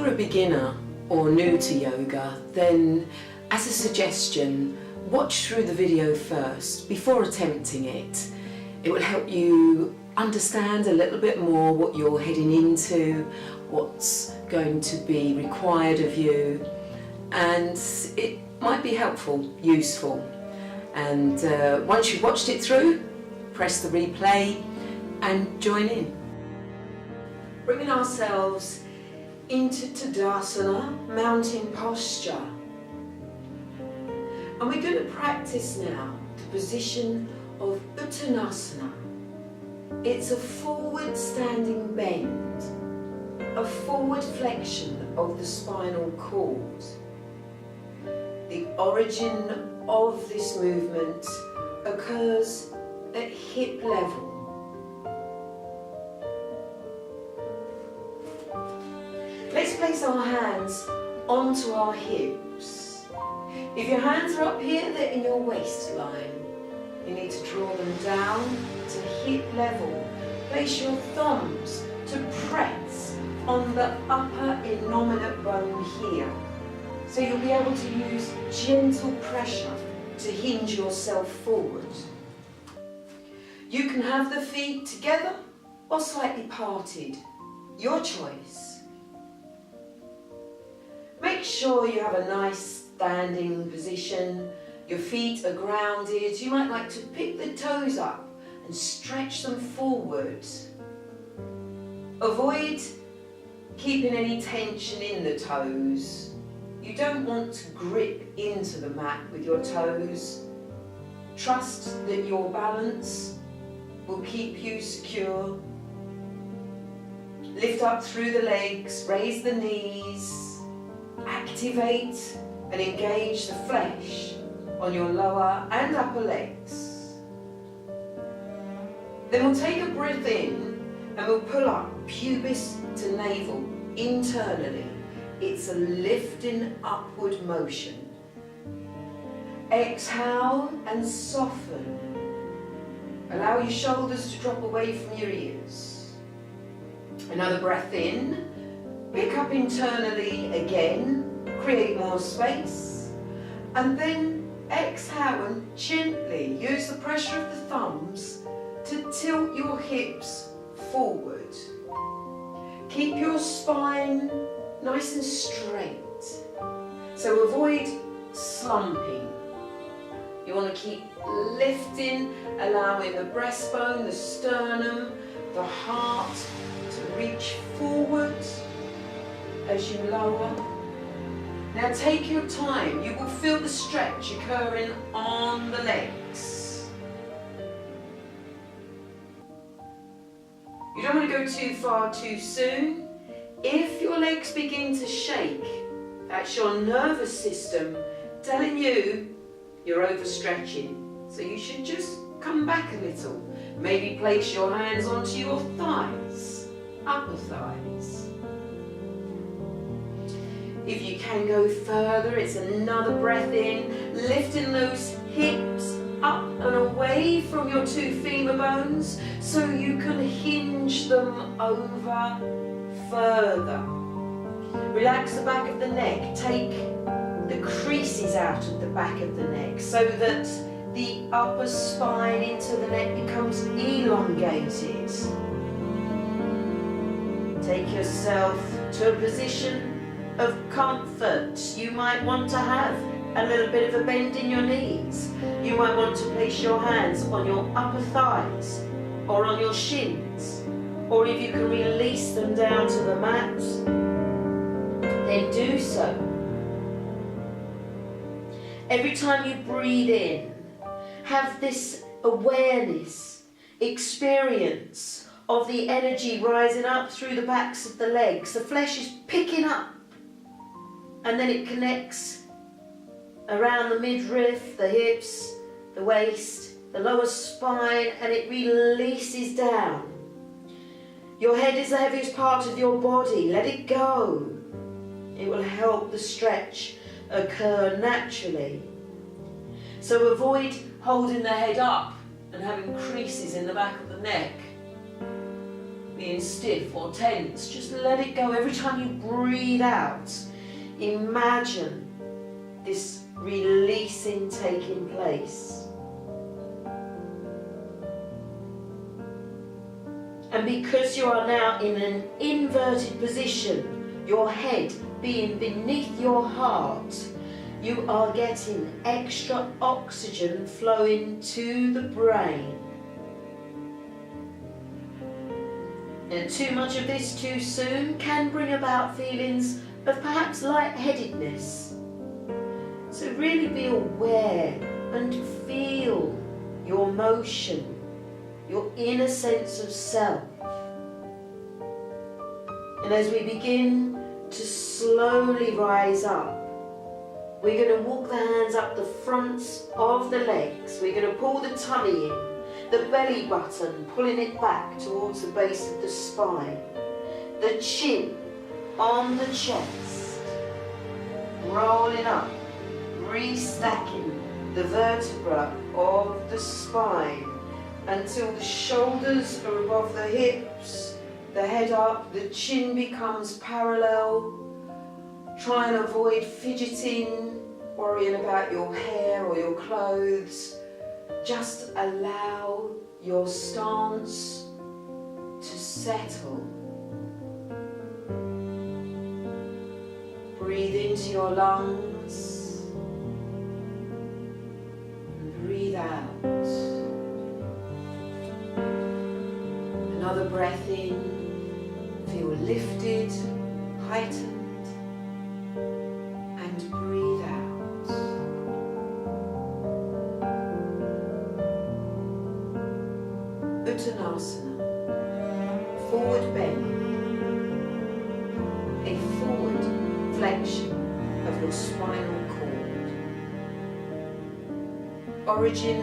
you're a beginner or new to yoga, then as a suggestion, watch through the video first before attempting it. It will help you understand a little bit more what you're heading into, what's going to be required of you, and it might be helpful, useful. And once you've watched it through, press the replay and join in. Bringing ourselves into Tadasana, mountain posture. And we're going to practice now the position of Uttanasana. It's a forward standing bend, a forward flexion of the spinal cord. The origin of this movement occurs at hip level. Let's place our hands onto our hips. If your hands are up here, they're in your waistline. You need to draw them down to hip level. Place your thumbs to press on the upper innominate bone here. So you'll be able to use gentle pressure to hinge yourself forward. You can have the feet together or slightly parted, your choice. Make sure you have a nice standing position, your feet are grounded. You might like to pick the toes up and stretch them forward. Avoid keeping any tension in the toes. You don't want to grip into the mat with your toes. Trust that your balance will keep you secure. Lift up through the legs, raise the knees, activate and engage the flesh on your lower and upper legs. Then we'll take a breath in and we'll pull up pubis to navel internally. It's a lifting upward motion. Exhale and soften. Allow your shoulders to drop away from your ears. Another breath in. Pick up internally again. Create more space. And then exhale and gently use the pressure of the thumbs to tilt your hips forward. Keep your spine nice and straight. So avoid slumping. You want to keep lifting, allowing the breastbone, the sternum, the heart to reach forward as you lower. Now take your time. You will feel the stretch occurring on the legs. You don't want to go too far too soon. If your legs begin to shake, that's your nervous system telling you you're overstretching. So you should just come back a little. Maybe place your hands onto your thighs, upper thighs. If you can go further, it's another breath in, lifting those hips up and away from your two femur bones so you can hinge them over further. Relax the back of the neck. Take the creases out of the back of the neck so that the upper spine into the neck becomes elongated. Take yourself to a position of comfort. You might want to have a little bit of a bend in your knees. You might want to place your hands on your upper thighs or on your shins, or if you can release them down to the mat, then do so. Every time you breathe in, have this awareness, experience of the energy rising up through the backs of the legs. The flesh is picking up and then it connects around the midriff, the hips, the waist, the lower spine, and it releases down. Your head is the heaviest part of your body. Let it go. It will help the stretch occur naturally. So avoid holding the head up and having creases in the back of the neck. being stiff or tense. Just let it go. Every time you breathe out, imagine this releasing taking place. And because you are now in an inverted position, your head being beneath your heart, you are getting extra oxygen flowing to the brain. And too much of this too soon can bring about feelings of perhaps lightheadedness. So really be aware and feel your motion, your inner sense of self. And as we begin to slowly rise up, we're going to walk the hands up the fronts of the legs. We're going to pull the tummy in, the belly button, pulling it back towards the base of the spine. The chin on the chest, rolling up, restacking the vertebra of the spine until the shoulders are above the hips, the head up, the chin becomes parallel. Try and avoid fidgeting, worrying about your hair or your clothes. Just allow your stance to settle. Breathe into your lungs and breathe out. Another breath in. Feel lifted, heightened, and breathe out. Uttanasana, forward bend, a forward flexion of your spinal cord. Origin